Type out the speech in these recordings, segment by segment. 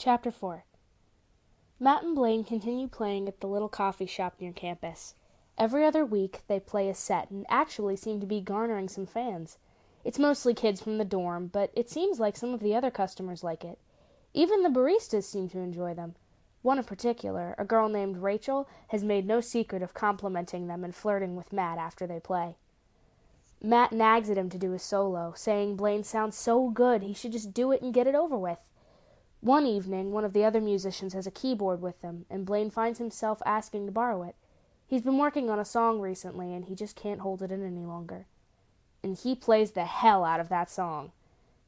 Chapter 4. Matt and Blaine continue playing at the little coffee shop near campus. Every other week, they play a set and actually seem to be garnering some fans. It's mostly kids from the dorm, but it seems like some of the other customers like it. Even the baristas seem to enjoy them. One in particular, a girl named Rachel, has made no secret of complimenting them and flirting with Matt after they play. Matt nags at him to do a solo, saying Blaine sounds so good he should just do it and get it over with. One evening, one of the other musicians has a keyboard with them, and Blaine finds himself asking to borrow it. He's been working on a song recently, and he just can't hold it in any longer. And he plays the hell out of that song.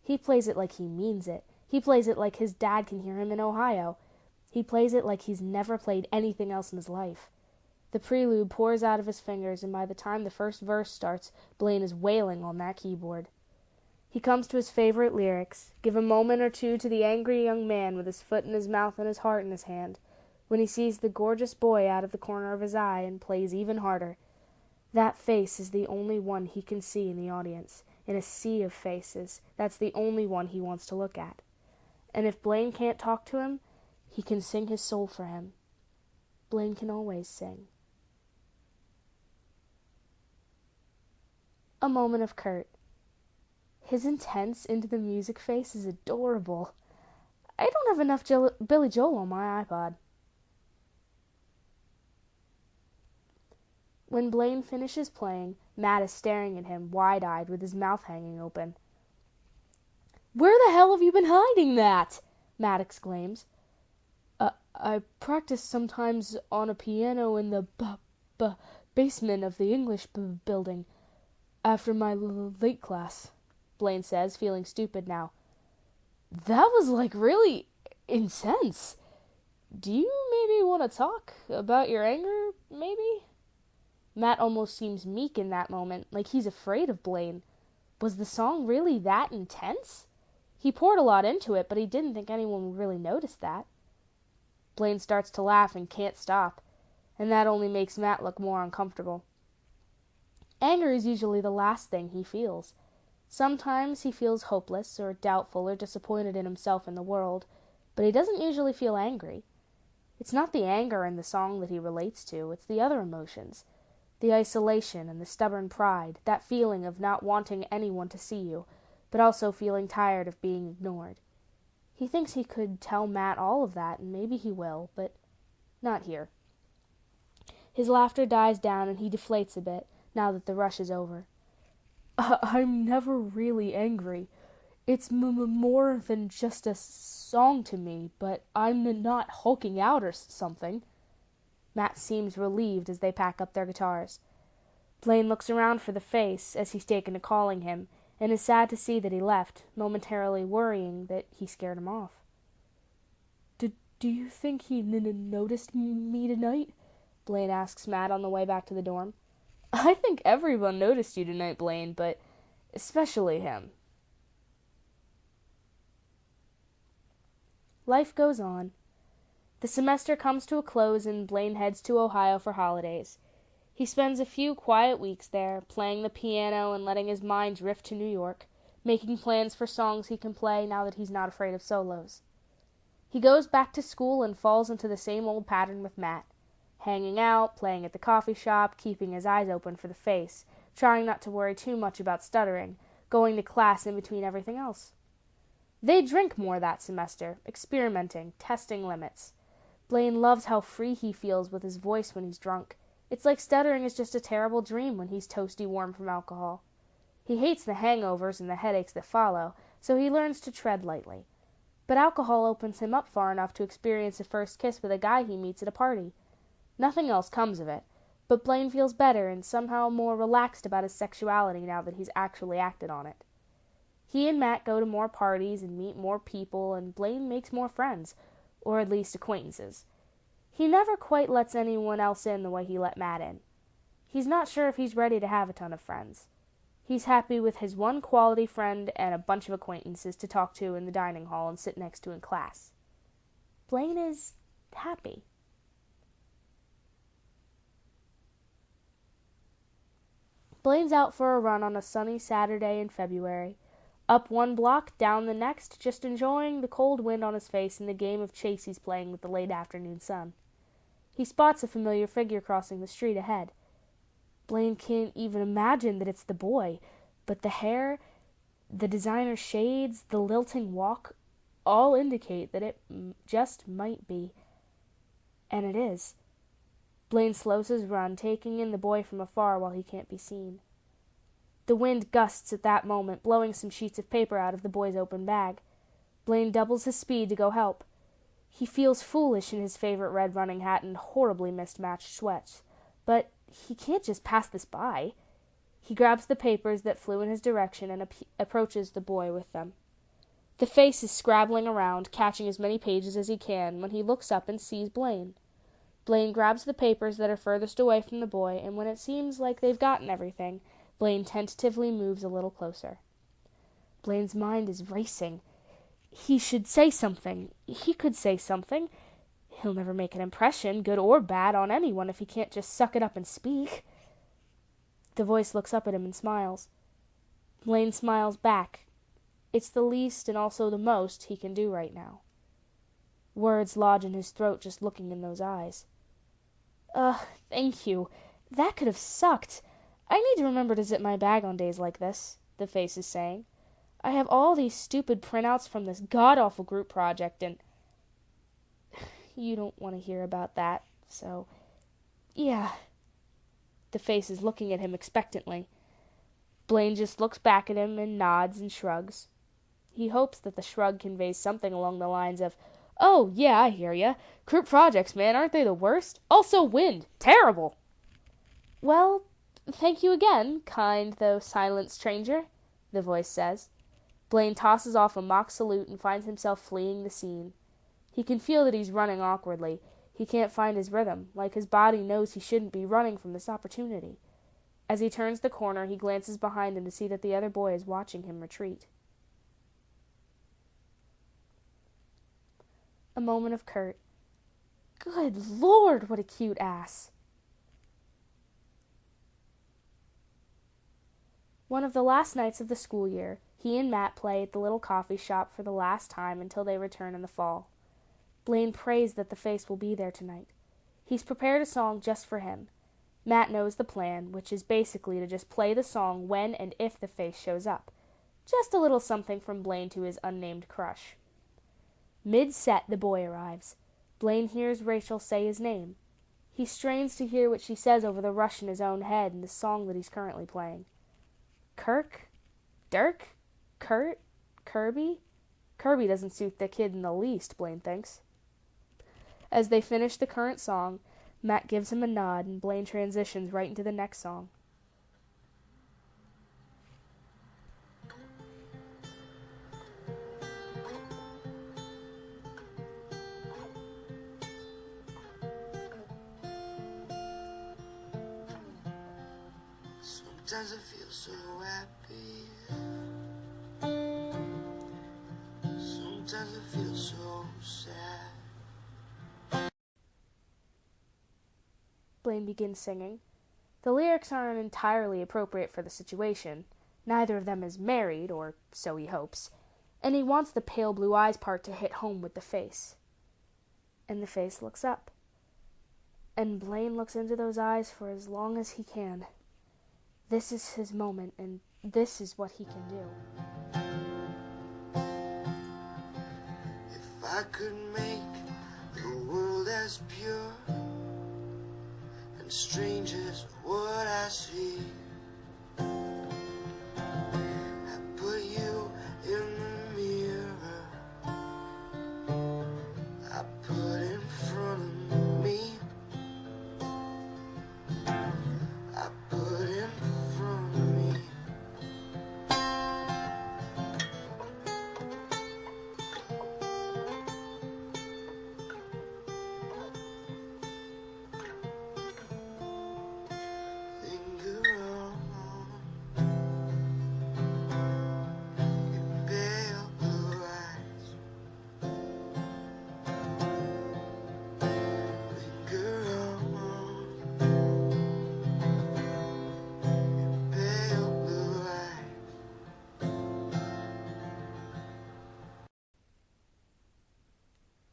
He plays it like he means it. He plays it like his dad can hear him in Ohio. He plays it like he's never played anything else in his life. The prelude pours out of his fingers, and by the time the first verse starts, Blaine is wailing on that keyboard. He comes to his favorite lyrics, give a moment or two to the angry young man with his foot in his mouth and his heart in his hand, when he sees the gorgeous boy out of the corner of his eye and plays even harder. That face is the only one he can see in the audience. In a sea of faces, that's the only one he wants to look at. And if Blaine can't talk to him, he can sing his soul for him. Blaine can always sing. A moment of Kurt. His intense, into-the-music face is adorable. I don't have enough Billy Joel on my iPod. When Blaine finishes playing, Matt is staring at him, wide-eyed, with his mouth hanging open. "Where the hell have you been hiding that?" Matt exclaims. I practice sometimes on a piano in the basement of the English building, after my late class," Blaine says, feeling stupid now. "That was really intense. Do you maybe want to talk about your anger, maybe?" Matt almost seems meek in that moment, like he's afraid of Blaine. Was the song really that intense? He poured a lot into it, but he didn't think anyone would really notice that. Blaine starts to laugh and can't stop, and that only makes Matt look more uncomfortable. Anger is usually the last thing he feels. Sometimes he feels hopeless or doubtful or disappointed in himself and the world, but he doesn't usually feel angry. It's not the anger in the song that he relates to, it's the other emotions. The isolation and the stubborn pride, that feeling of not wanting anyone to see you, but also feeling tired of being ignored. He thinks he could tell Matt all of that, and maybe he will, but not here. His laughter dies down and he deflates a bit, now that the rush is over. I'm never really angry. It's more than just a song to me, but I'm not hulking out or something. Matt seems relieved as they pack up their guitars. Blaine looks around for the face, as he's taken to calling him, and is sad to see that he left, momentarily worrying that he scared him off. Do you think he noticed me tonight?" Blaine asks Matt on the way back to the dorm. "I think everyone noticed you tonight, Blaine, but especially him." Life goes on. The semester comes to a close and Blaine heads to Ohio for holidays. He spends a few quiet weeks there, playing the piano and letting his mind drift to New York, making plans for songs he can play now that he's not afraid of solos. He goes back to school and falls into the same old pattern with Matt. Hanging out, playing at the coffee shop, keeping his eyes open for the face, trying not to worry too much about stuttering, going to class in between everything else. They drink more that semester, experimenting, testing limits. Blaine loves how free he feels with his voice when he's drunk. It's like stuttering is just a terrible dream when he's toasty warm from alcohol. He hates the hangovers and the headaches that follow, so he learns to tread lightly. But alcohol opens him up far enough to experience a first kiss with a guy he meets at a party. Nothing else comes of it, but Blaine feels better and somehow more relaxed about his sexuality now that he's actually acted on it. He and Matt go to more parties and meet more people, and Blaine makes more friends, or at least acquaintances. He never quite lets anyone else in the way he let Matt in. He's not sure if he's ready to have a ton of friends. He's happy with his one quality friend and a bunch of acquaintances to talk to in the dining hall and sit next to in class. Blaine is happy. Blaine's out for a run on a sunny Saturday in February. Up one block, down the next, just enjoying the cold wind on his face and the game of chase he's playing with the late afternoon sun. He spots a familiar figure crossing the street ahead. Blaine can't even imagine that it's the boy, but the hair, the designer shades, the lilting walk, all indicate that it just might be. And it is. Blaine slows his run, taking in the boy from afar while he can't be seen. The wind gusts at that moment, blowing some sheets of paper out of the boy's open bag. Blaine doubles his speed to go help. He feels foolish in his favorite red running hat and horribly mismatched sweats, but he can't just pass this by. He grabs the papers that flew in his direction and approaches the boy with them. The face is scrabbling around, catching as many pages as he can, when he looks up and sees Blaine. Blaine grabs the papers that are furthest away from the boy, and when it seems like they've gotten everything, Blaine tentatively moves a little closer. Blaine's mind is racing. He should say something. He could say something. He'll never make an impression, good or bad, on anyone if he can't just suck it up and speak. The voice looks up at him and smiles. Blaine smiles back. It's the least and also the most he can do right now. Words lodge in his throat just looking in those eyes. Thank you. That could have sucked. I need to remember to zip my bag on days like this, the face is saying. I have all these stupid printouts from this god-awful group project, and you don't want to hear about that, so yeah. The face is looking at him expectantly. Blaine just looks back at him and nods and shrugs. He hopes that the shrug conveys something along the lines of, "Oh, yeah, I hear ya. Group projects, man, aren't they the worst? Also wind. Terrible." "Well, thank you again, kind though silent stranger," the voice says. Blaine tosses off a mock salute and finds himself fleeing the scene. He can feel that he's running awkwardly. He can't find his rhythm, like his body knows he shouldn't be running from this opportunity. As he turns the corner, he glances behind him to see that the other boy is watching him retreat. A moment of Kurt. Good Lord, what a cute ass. One of the last nights of the school year, he and Matt play at the little coffee shop for the last time until they return in the fall. Blaine prays that the face will be there tonight. He's prepared a song just for him. Matt knows the plan, which is basically to just play the song when and if the face shows up. Just a little something from Blaine to his unnamed crush. Mid-set, the boy arrives. Blaine hears Rachel say his name. He strains to hear what she says over the rush in his own head and the song that he's currently playing. Kirk? Dirk? Kurt? Kirby? Kirby doesn't suit the kid in the least, Blaine thinks. As they finish the current song, Matt gives him a nod and Blaine transitions right into the next song. Sometimes I feel so happy. Sometimes I feel so sad. Blaine begins singing. The lyrics aren't entirely appropriate for the situation. Neither of them is married, or so he hopes, and he wants the pale blue eyes part to hit home with the face. And the face looks up. And Blaine looks into those eyes for as long as he can. This is his moment, and this is what he can do. If I could make the world as pure and strange as what I see, I put you in the mirror, I put in front of me, I put in front of me.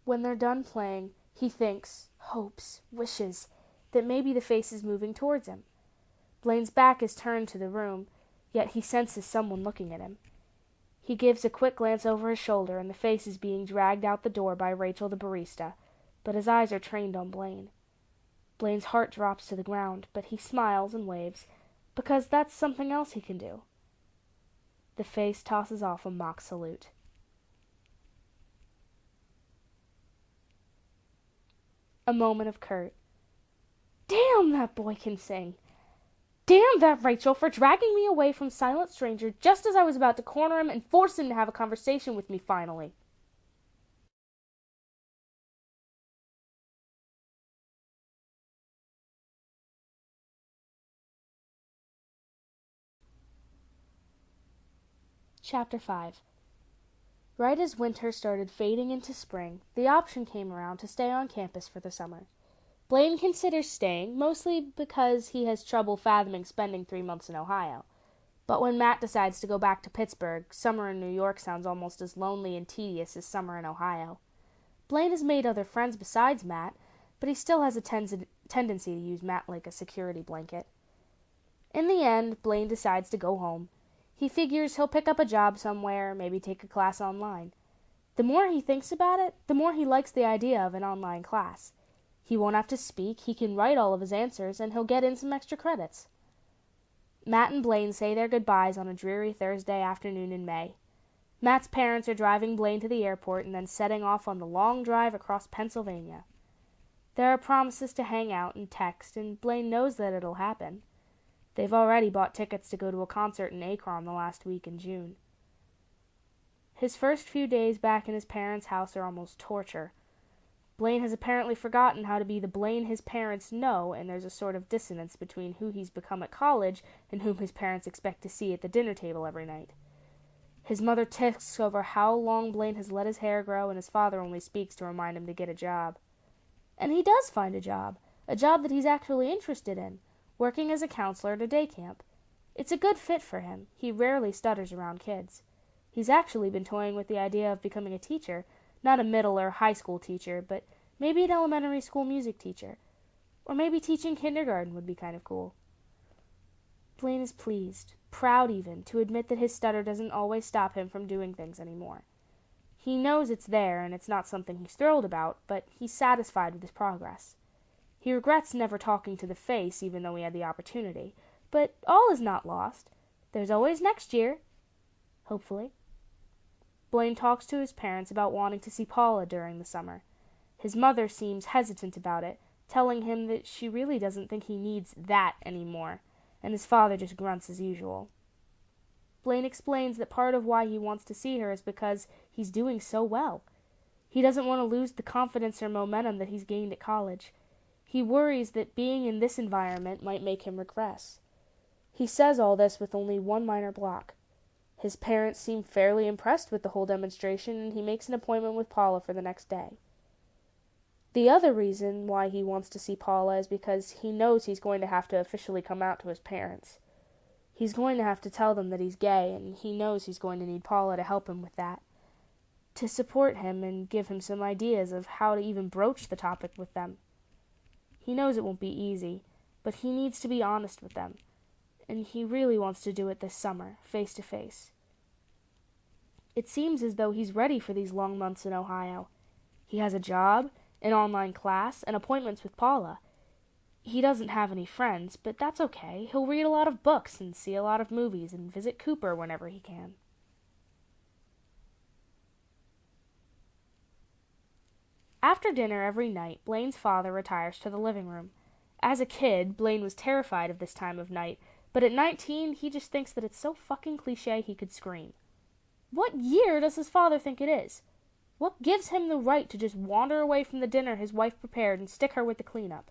When they're done playing, he thinks, hopes, wishes that maybe the face is moving towards him. Blaine's back is turned to the room, yet he senses someone looking at him. He gives a quick glance over his shoulder, and the face is being dragged out the door by Rachel the barista, but his eyes are trained on Blaine. Blaine's heart drops to the ground, but he smiles and waves, because that's something else he can do. The face tosses off a mock salute. A moment of Kurt. Damn, that boy can sing! Damn that Rachel for dragging me away from Silent Stranger just as I was about to corner him and force him to have a conversation with me finally. Chapter 5. Right as winter started fading into spring, the option came around to stay on campus for the summer. Blaine considers staying, mostly because he has trouble fathoming spending 3 months in Ohio. But when Matt decides to go back to Pittsburgh, summer in New York sounds almost as lonely and tedious as summer in Ohio. Blaine has made other friends besides Matt, but he still has a tendency to use Matt like a security blanket. In the end, Blaine decides to go home. He figures he'll pick up a job somewhere, maybe take a class online. The more he thinks about it, the more he likes the idea of an online class. He won't have to speak, he can write all of his answers, and he'll get in some extra credits. Matt and Blaine say their goodbyes on a dreary Thursday afternoon in May. Matt's parents are driving Blaine to the airport and then setting off on the long drive across Pennsylvania. There are promises to hang out and text, and Blaine knows that it'll happen. They've already bought tickets to go to a concert in Akron the last week in June. His first few days back in his parents' house are almost torture. Blaine has apparently forgotten how to be the Blaine his parents know, and there's a sort of dissonance between who he's become at college and whom his parents expect to see at the dinner table every night. His mother ticks over how long Blaine has let his hair grow, and his father only speaks to remind him to get a job. And he does find a job that he's actually interested in, working as a counselor at a day camp. It's a good fit for him. He rarely stutters around kids. He's actually been toying with the idea of becoming a teacher, not a middle or high school teacher, but maybe an elementary school music teacher. Or maybe teaching kindergarten would be kind of cool. Blaine is pleased, proud even, to admit that his stutter doesn't always stop him from doing things anymore. He knows it's there, and it's not something he's thrilled about, but he's satisfied with his progress. He regrets never talking to the face, even though he had the opportunity. But all is not lost. There's always next year. Hopefully. Blaine talks to his parents about wanting to see Paula during the summer. His mother seems hesitant about it, telling him that she really doesn't think he needs that anymore, and his father just grunts as usual. Blaine explains that part of why he wants to see her is because he's doing so well. He doesn't want to lose the confidence or momentum that he's gained at college. He worries that being in this environment might make him regress. He says all this with only one minor block. His parents seem fairly impressed with the whole demonstration, and he makes an appointment with Paula for the next day. The other reason why he wants to see Paula is because he knows he's going to have to officially come out to his parents. He's going to have to tell them that he's gay, and he knows he's going to need Paula to help him with that, to support him and give him some ideas of how to even broach the topic with them. He knows it won't be easy, but he needs to be honest with them, and he really wants to do it this summer, face to face. It seems as though he's ready for these long months in Ohio. He has a job, an online class, and appointments with Paula. He doesn't have any friends, but that's okay. He'll read a lot of books and see a lot of movies and visit Cooper whenever he can. After dinner every night, Blaine's father retires to the living room. As a kid, Blaine was terrified of this time of night, but at 19, he just thinks that it's so fucking cliche he could scream. What year does his father think it is? What gives him the right to just wander away from the dinner his wife prepared and stick her with the cleanup?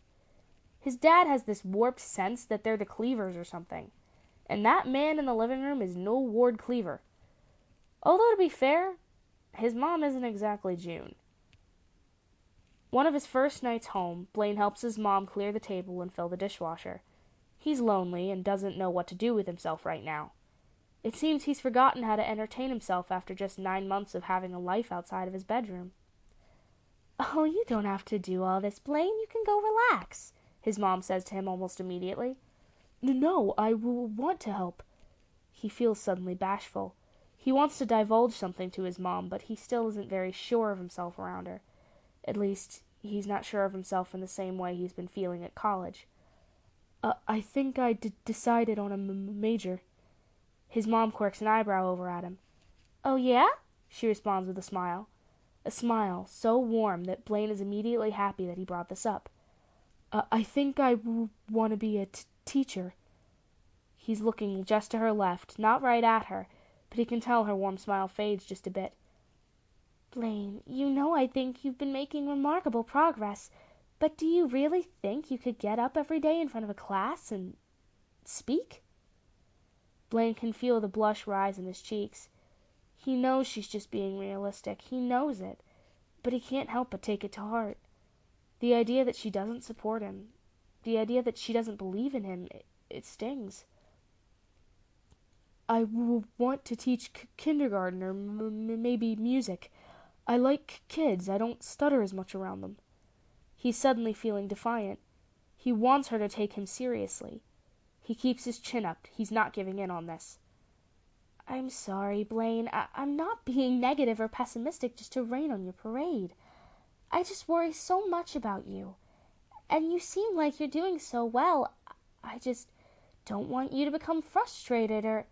His dad has this warped sense that they're the Cleavers or something, and that man in the living room is no Ward Cleaver. Although, to be fair, his mom isn't exactly June. One of his first nights home, Blaine helps his mom clear the table and fill the dishwasher. He's lonely and doesn't know what to do with himself right now. It seems he's forgotten how to entertain himself after just 9 months of having a life outside of his bedroom. Oh, you don't have to do all this, Blaine. You can go relax, his mom says to him almost immediately. No, I will want to help. He feels suddenly bashful. He wants to divulge something to his mom, but he still isn't very sure of himself around her. At least, he's not sure of himself in the same way he's been feeling at college. I think I decided on a major. His mom quirks an eyebrow over at him. Oh, yeah? She responds with a smile. A smile so warm that Blaine is immediately happy that he brought this up. I think I want to be a teacher. He's looking just to her left, not right at her, but he can tell her warm smile fades just a bit. Blaine, you know I think you've been making remarkable progress, but do you really think you could get up every day in front of a class and speak? Blaine can feel the blush rise in his cheeks. He knows she's just being realistic. He knows it, but he can't help but take it to heart. The idea that she doesn't support him, the idea that she doesn't believe in him, it stings. I want to teach kindergarten or maybe music. I like kids. I don't stutter as much around them. He's suddenly feeling defiant. He wants her to take him seriously. He keeps his chin up. He's not giving in on this. I'm sorry, Blaine. I'm not being negative or pessimistic just to rain on your parade. I just worry so much about you. And you seem like you're doing so well. I just don't want you to become frustrated or...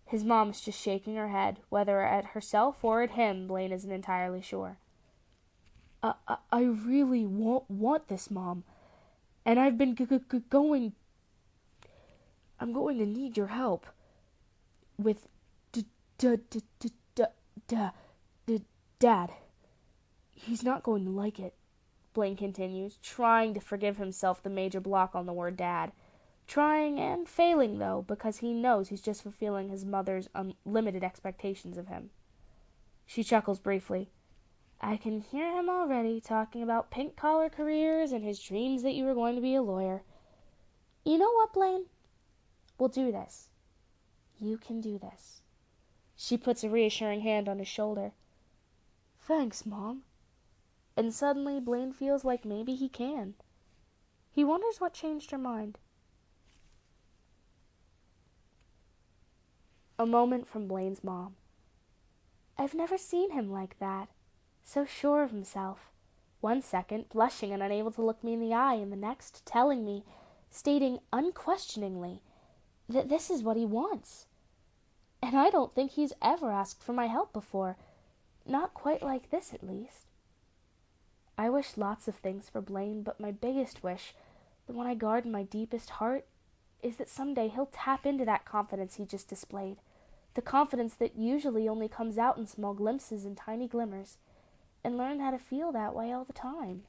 His mom is just shaking her head, whether at herself or at him, Blaine isn't entirely sure. I really want this, Mom. And I've been going... I'm going to need your help. With Dad. He's not going to like it, Blaine continues, trying to forgive himself the major block on the word Dad. Trying and failing, though, because he knows he's just fulfilling his mother's unlimited expectations of him. She chuckles briefly. I can hear him already talking about pink-collar careers and his dreams that you were going to be a lawyer. You know what, Blaine? We'll do this. You can do this. She puts a reassuring hand on his shoulder. Thanks, Mom. And suddenly Blaine feels like maybe he can. He wonders what changed her mind. A moment from Blaine's mom. I've never seen him like that. So sure of himself. One second, blushing and unable to look me in the eye, and the next, telling me, stating unquestioningly, that this is what he wants. And I don't think he's ever asked for my help before. Not quite like this, at least. I wish lots of things for Blaine, but my biggest wish, the one I guard in my deepest heart, is that someday he'll tap into that confidence he just displayed. The confidence that usually only comes out in small glimpses and tiny glimmers, and learn how to feel that way all the time.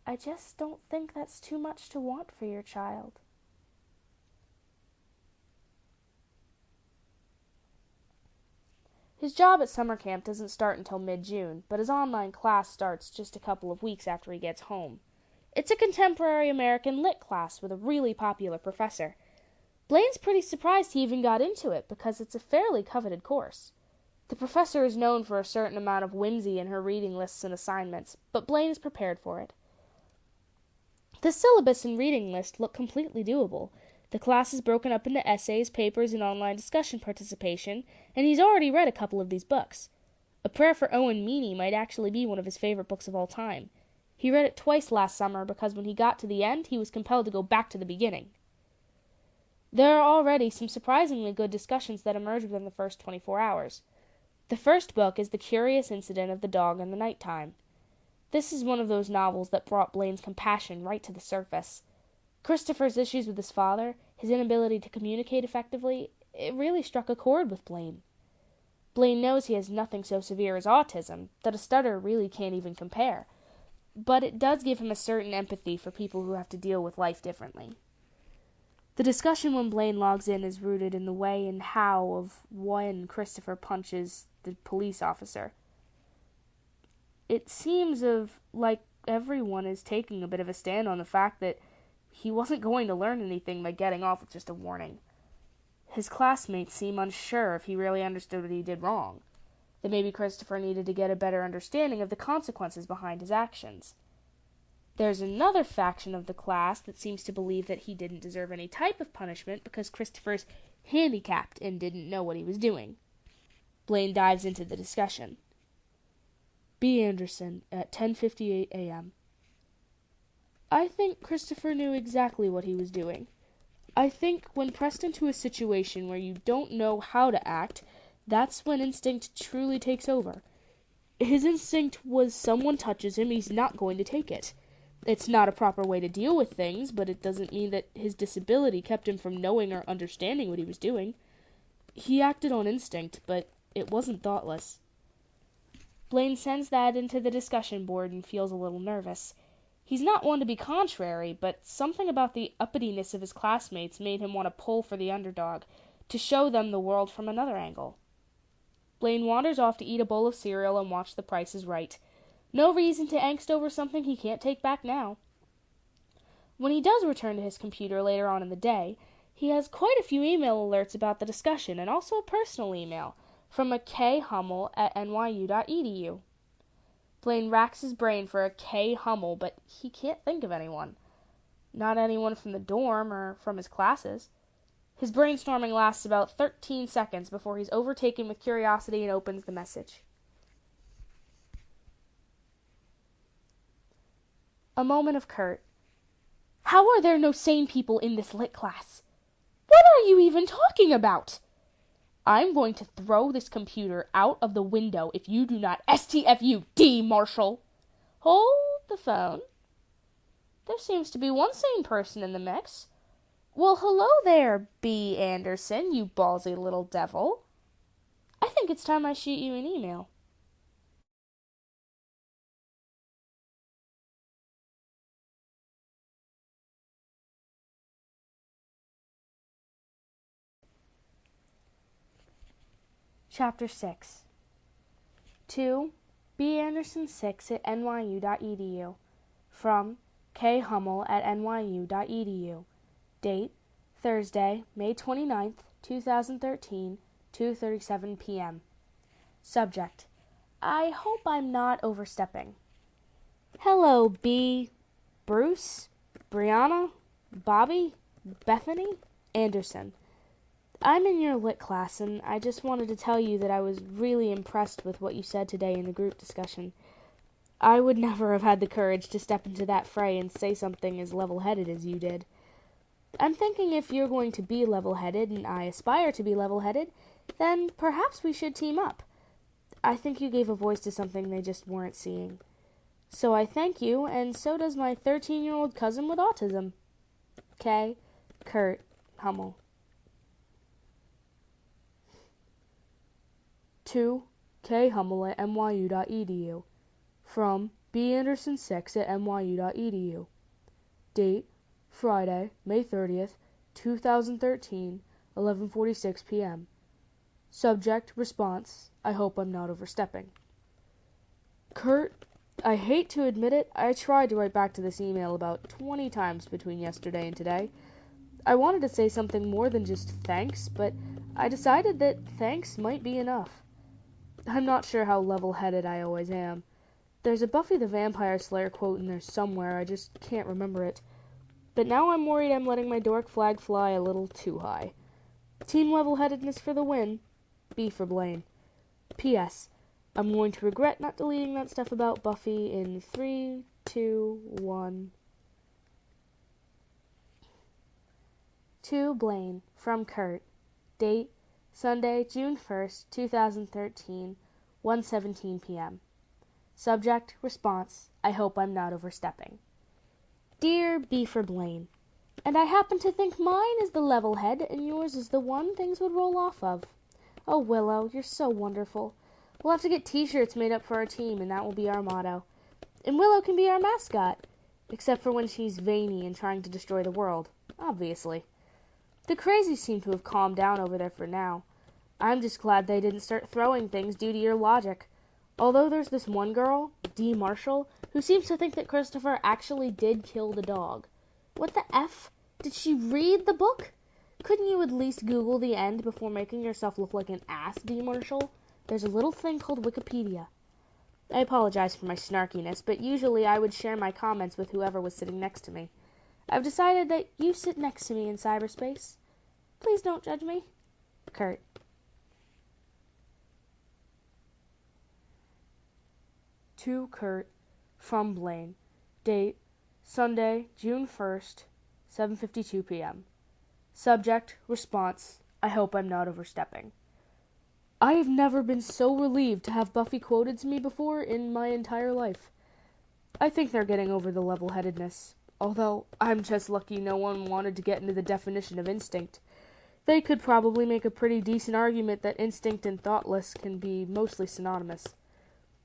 I just don't think that's too much to want for your child. His job at summer camp doesn't start until mid-June, but his online class starts just a couple of weeks after he gets home. It's a contemporary American lit class with a really popular professor. Blaine's pretty surprised he even got into it, because it's a fairly coveted course. The professor is known for a certain amount of whimsy in her reading lists and assignments, but Blaine is prepared for it. The syllabus and reading list look completely doable. The class is broken up into essays, papers, and online discussion participation, and he's already read a couple of these books. A Prayer for Owen Meany might actually be one of his favorite books of all time. He read it twice last summer because when he got to the end, he was compelled to go back to the beginning. There are already some surprisingly good discussions that emerge within the first 24 hours. The first book is The Curious Incident of the Dog in the Nighttime. This is one of those novels that brought Blaine's compassion right to the surface. Christopher's issues with his father, his inability to communicate effectively, it really struck a chord with Blaine. Blaine knows he has nothing so severe as autism, that a stutter really can't even compare, but it does give him a certain empathy for people who have to deal with life differently. The discussion when Blaine logs in is rooted in the way and how of when Christopher punches the police officer. It seems like everyone is taking a bit of a stand on the fact that he wasn't going to learn anything by getting off with just a warning. His classmates seem unsure if he really understood what he did wrong. that maybe Christopher needed to get a better understanding of the consequences behind his actions. There's another faction of the class that seems to believe that he didn't deserve any type of punishment because Christopher's handicapped and didn't know what he was doing. Blaine dives into the discussion. B. Anderson at 10:58 a.m. I think Christopher knew exactly what he was doing. I think when pressed into a situation where you don't know how to act, that's when instinct truly takes over. His instinct was someone touches him, he's not going to take it. It's not a proper way to deal with things, but it doesn't mean that his disability kept him from knowing or understanding what he was doing. He acted on instinct, but it wasn't thoughtless. Blaine sends that into the discussion board and feels a little nervous. He's not one to be contrary, but something about the uppityness of his classmates made him want to pull for the underdog, to show them the world from another angle. Blaine wanders off to eat a bowl of cereal and watch The Price is Right. No reason to angst over something he can't take back now. When he does return to his computer later on in the day, he has quite a few email alerts about the discussion and also a personal email from a K. Hummel at nyu.edu. Blaine racks his brain for a K. Hummel, but he can't think of anyone. Not anyone from the dorm or from his classes. His brainstorming lasts about 13 seconds before he's overtaken with curiosity and opens the message. A moment of Kurt. How are there no sane people in this lit class? What are you even talking about? I'm going to throw this computer out of the window if you do not STFU, Marshall. Hold the phone. There seems to be one sane person in the mix. Well, hello there, B. Anderson, you ballsy little devil. I think it's time I shoot you an email. Chapter 6 To B. Anderson 6 at nyu.edu. From K. Hummel at nyu.edu. Date, Thursday, May 29th, 2013, 2:37 p.m. Subject, I hope I'm not overstepping. Hello, B. Bruce, Brianna, Bobby, Bethany, Anderson. I'm in your lit class, and I just wanted to tell you that I was really impressed with what you said today in the group discussion. I would never have had the courage to step into that fray and say something as level-headed as you did. I'm thinking if you're going to be level-headed, and I aspire to be level-headed, then perhaps we should team up. I think you gave a voice to something they just weren't seeing. So I thank you, and so does my 13-year-old cousin with autism. K. Kurt Hummel. To K. Hummel at nyu.edu. From B. Anderson 6 at nyu.edu. Date, Friday, May 30th, 2013, 11:46 p.m. Subject, response, I hope I'm not overstepping. Kurt, I hate to admit it, I tried to write back to this email about 20 times between yesterday and today. I wanted to say something more than just thanks, but I decided that thanks might be enough. I'm not sure how level-headed I always am. There's a Buffy the Vampire Slayer quote in there somewhere, I just can't remember it. But now I'm worried I'm letting my dork flag fly a little too high. Team level-headedness for the win. B for Blaine. P.S. I'm going to regret not deleting that stuff about Buffy in 3, 2, 1. To Blaine, from Kurt. Date, Sunday, June 1st, 2013, 1:17 p.m. Subject, response, I hope I'm not overstepping. Dear B for Blaine, and I happen to think mine is the level head and yours is the one things would roll off of. Oh, Willow, you're so wonderful. We'll have to get t-shirts made up for our team, and that will be our motto. And Willow can be our mascot, except for when she's veiny and trying to destroy the world, obviously. The crazies seem to have calmed down over there for now. I'm just glad they didn't start throwing things due to your logic. Although there's this one girl, D. Marshall, who seems to think that Christopher actually did kill the dog. What the F? Did she read the book? Couldn't you at least Google the end before making yourself look like an ass, D. Marshall? There's a little thing called Wikipedia. I apologize for my snarkiness, but usually I would share my comments with whoever was sitting next to me. I've decided that you sit next to me in cyberspace. Please don't judge me. Kurt. To Kurt, from Blaine. Date, Sunday, June 1st, 7:52 p.m. Subject, response, I hope I'm not overstepping. I have never been so relieved to have Buffy quoted to me before in my entire life. I think they're getting over the level-headedness, although I'm just lucky no one wanted to get into the definition of instinct. They could probably make a pretty decent argument that instinct and thoughtless can be mostly synonymous.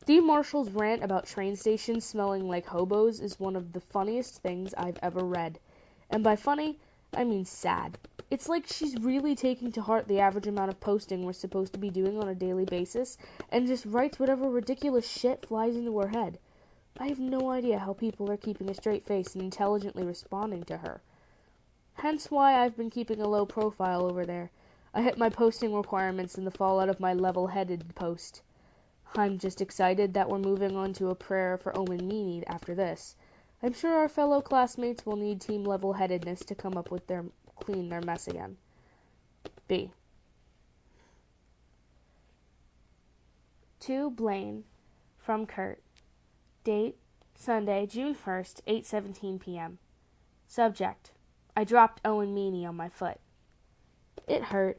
Dee Marshall's rant about train stations smelling like hobos is one of the funniest things I've ever read. And by funny, I mean sad. It's like she's really taking to heart the average amount of posting we're supposed to be doing on a daily basis, and just writes whatever ridiculous shit flies into her head. I have no idea how people are keeping a straight face and intelligently responding to her. Hence why I've been keeping a low profile over there. I hit my posting requirements in the fallout of my level-headed post. I'm just excited that we're moving on to a prayer for Owen Meany after this. I'm sure our fellow classmates will need team level-headedness to come up with clean their mess again. B. To Blaine, from Kurt. Date, Sunday, June 1st, 8:17 p.m. Subject, I dropped Owen Meany on my foot. It hurt.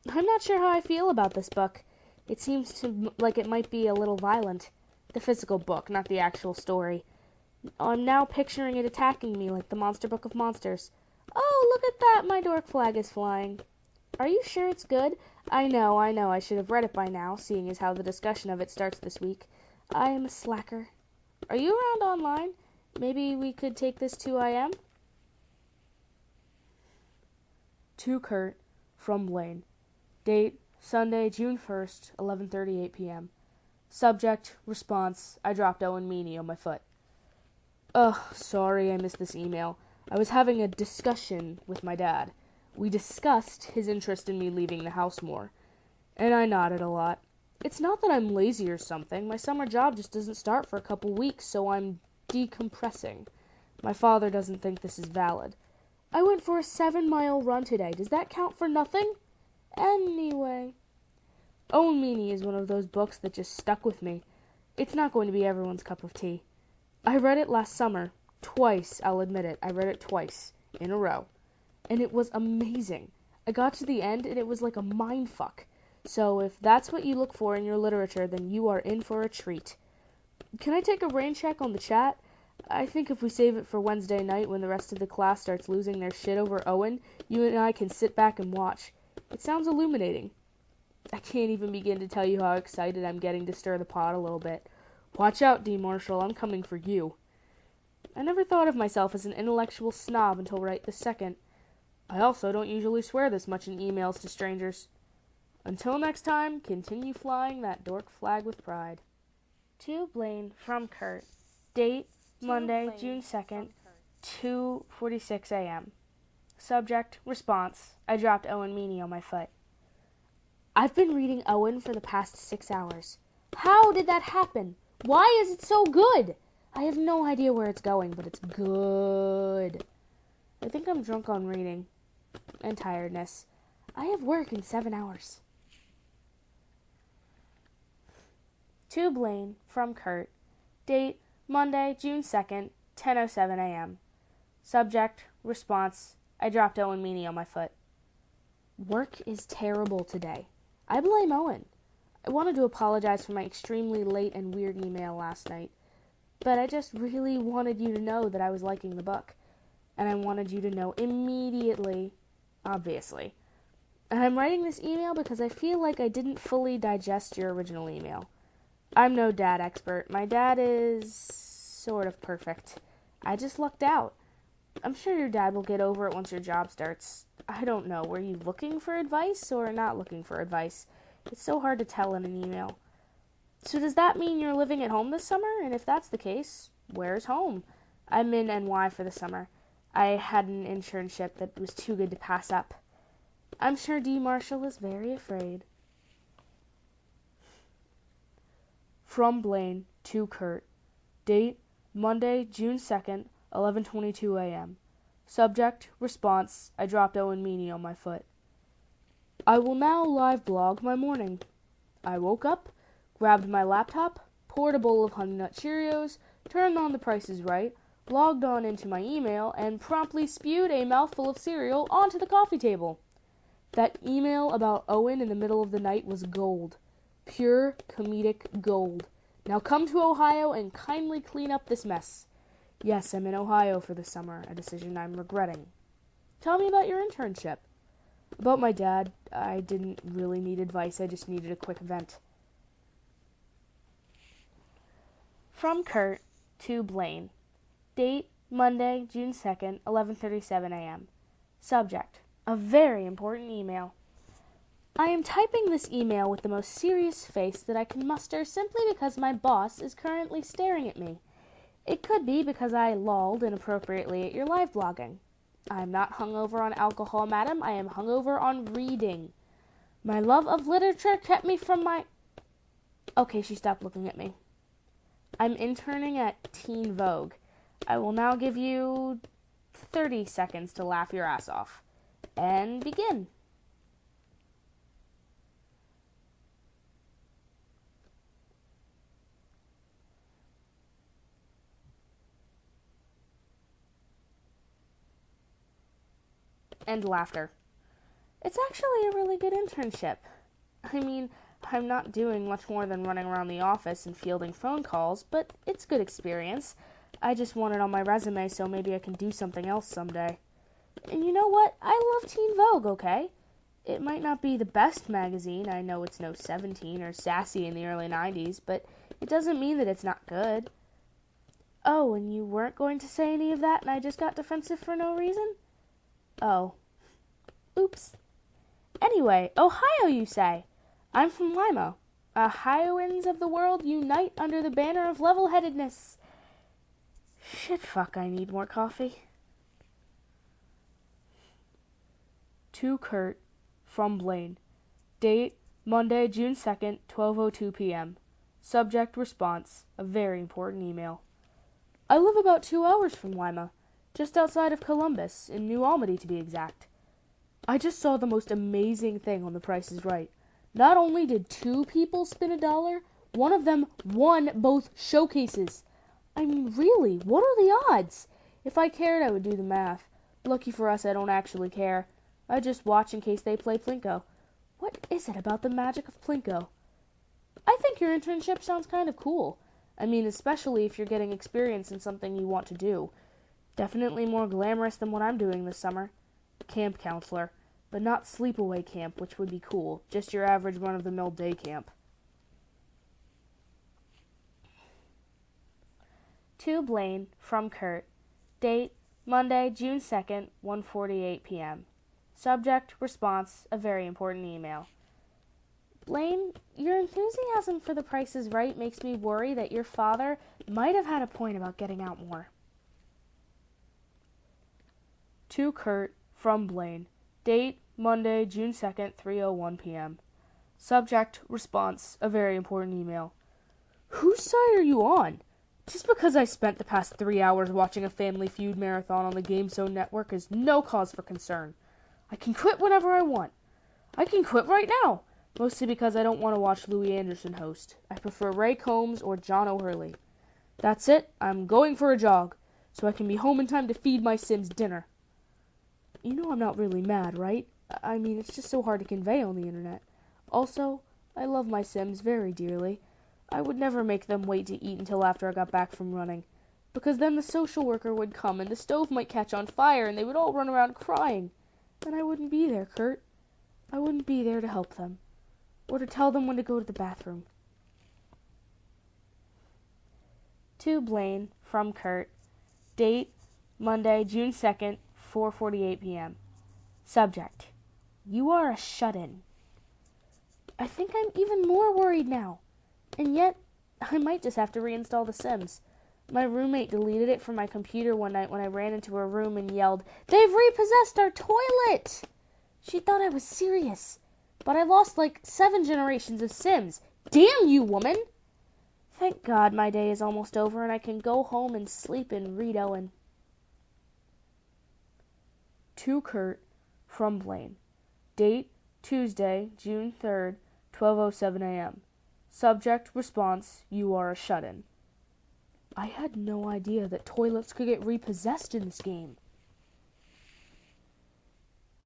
I'm not sure how I feel about this book. It seems like it might be a little violent. The physical book, not the actual story. I'm now picturing it attacking me like the Monster Book of Monsters. Oh, look at that! My dork flag is flying. Are you sure it's good? I know. I should have read it by now, seeing as how the discussion of it starts this week. I am a slacker. Are you around online? Maybe we could take this to IM? To Kurt, from Blaine. Date, Sunday, June 1st, 11:38 p.m. Subject, response, I dropped Owen Meany on my foot. Ugh, sorry I missed this email. I was having a discussion with my dad. We discussed his interest in me leaving the house more, and I nodded a lot. It's not that I'm lazy or something. My summer job just doesn't start for a couple weeks, so I'm decompressing. My father doesn't think this is valid. I went for a 7-mile run today. Does that count for nothing? Anyway. Owen Meany is one of those books that just stuck with me. It's not going to be everyone's cup of tea. I read it last summer. Twice, I'll admit it. I read it twice, in a row. And it was amazing. I got to the end, and it was like a mindfuck. So if that's what you look for in your literature, then you are in for a treat. Can I take a rain check on the chat? I think if we save it for Wednesday night when the rest of the class starts losing their shit over Owen, you and I can sit back and watch. It sounds illuminating. I can't even begin to tell you how excited I'm getting to stir the pot a little bit. Watch out, Dee Marshall, I'm coming for you. I never thought of myself as an intellectual snob until right this second. I also don't usually swear this much in emails to strangers. Until next time, continue flying that dork flag with pride. To Blaine, from Kurt. Date, Monday, June 2nd, 2:46 a.m. Subject, response, I dropped Owen Meany on my foot. I've been reading Owen for the past 6 hours. How did that happen? Why is it so good? I have no idea where it's going, but it's good. I think I'm drunk on reading and tiredness. I have work in 7 hours. To Blaine, from Kurt. Date, Monday, June 2nd, 10:07 a.m. Subject, response, I dropped Owen Meany on my foot. Work is terrible today. I blame Owen. I wanted to apologize for my extremely late and weird email last night, but I just really wanted you to know that I was liking the book, and I wanted you to know immediately, obviously. And I'm writing this email because I feel like I didn't fully digest your original email. I'm no dad expert. My dad is sort of perfect. I just lucked out. I'm sure your dad will get over it once your job starts. I don't know, were you looking for advice or not looking for advice? It's so hard to tell in an email. So does that mean you're living at home this summer? And if that's the case, where's home? I'm in NY for the summer. I had an internship that was too good to pass up. I'm sure Dee Marshall is very afraid. from Blaine to Kurt. Date, Monday, June 2nd, 11:22 a.m. Subject, response, I dropped Owen Meany on my foot. I will now live blog my morning. I woke up, grabbed my laptop, poured a bowl of Honey Nut Cheerios, turned on The Price is Right, logged on into my email, and promptly spewed a mouthful of cereal onto the coffee table. That email about Owen in the middle of the night was gold. Pure comedic gold. Now come to Ohio and kindly clean up this mess. Yes, I'm in Ohio for the summer, a decision I'm regretting. Tell me about your internship. About my dad, I didn't really need advice, I just needed a quick vent. From Kurt to Blaine. Date, Monday, June 2nd, 11:37 a.m. Subject, a very important email. I am typing this email with the most serious face that I can muster simply because my boss is currently staring at me. It could be because I lolled inappropriately at your live blogging. I am not hungover on alcohol, madam. I am hungover on reading. My love of literature kept me from my... Okay, she stopped looking at me. I'm interning at Teen Vogue. I will now give you 30 seconds to laugh your ass off. And begin. And laughter. It's actually a really good internship. I mean, I'm not doing much more than running around the office and fielding phone calls, but it's good experience. I just want it on my resume so maybe I can do something else someday. And you know what? I love Teen Vogue, okay? It might not be the best magazine. I know it's no 17 or Sassy in the early 90s, but it doesn't mean that it's not good. Oh, and you weren't going to say any of that and I just got defensive for no reason? Oh. Oops. Anyway, Ohio, you say? I'm from Lima. Ohioans of the world unite under the banner of level-headedness. Shit, fuck, I need more coffee. To Kurt, from Blaine. Date, Monday, June 2nd, 12:02 p.m. Subject, response, a very important email. I live about 2 hours from Lima. Just outside of Columbus, in New Albany to be exact. I just saw the most amazing thing on The Price is Right. Not only did 2 people spin $1, one of them won both showcases. I mean, really, what are the odds? If I cared, I would do the math. Lucky for us, I don't actually care. I just watch in case they play Plinko. What is it about the magic of Plinko? I think your internship sounds kind of cool. I mean, especially if you're getting experience in something you want to do. Definitely more glamorous than what I'm doing this summer. Camp counselor, but not sleepaway camp, which would be cool. Just your average run-of-the-mill day camp. To Blaine, from Kurt. Date, Monday, June 2nd, 1:48 p.m. Subject, response, a very important email. Blaine, your enthusiasm for The Price is Right makes me worry that your father might have had a point about getting out more. To Kurt, from Blaine. Date, Monday, June 2nd, 3:01 p.m. Subject, response, a very important email. Whose side are you on? Just because I spent the past 3 hours watching a Family Feud marathon on the Game Zone network is no cause for concern. I can quit whenever I want. I can quit right now, mostly because I don't want to watch Louis Anderson host. I prefer Ray Combs or John O'Hurley. That's it, I'm going for a jog, so I can be home in time to feed my Sims dinner. You know I'm not really mad, right? I mean, it's just so hard to convey on the internet. Also, I love my Sims very dearly. I would never make them wait to eat until after I got back from running, because then the social worker would come and the stove might catch on fire and they would all run around crying. And I wouldn't be there, Kurt. I wouldn't be there to help them, or to tell them when to go to the bathroom. To Blaine, from Kurt. Date, Monday, June 2nd, 4:48 p.m. Subject, you are a shut-in. I think I'm even more worried now. And yet, I might just have to reinstall The Sims. My roommate deleted it from my computer one night when I ran into her room and yelled, "They've repossessed our toilet!" She thought I was serious. But I lost like 7 generations of Sims. Damn you, woman! Thank God my day is almost over and I can go home and sleep and read Owen. To Kurt, from Blaine. Date, Tuesday, June 3rd, 12:07 a.m. Subject, response, you are a shut-in. I had no idea that toilets could get repossessed in this game.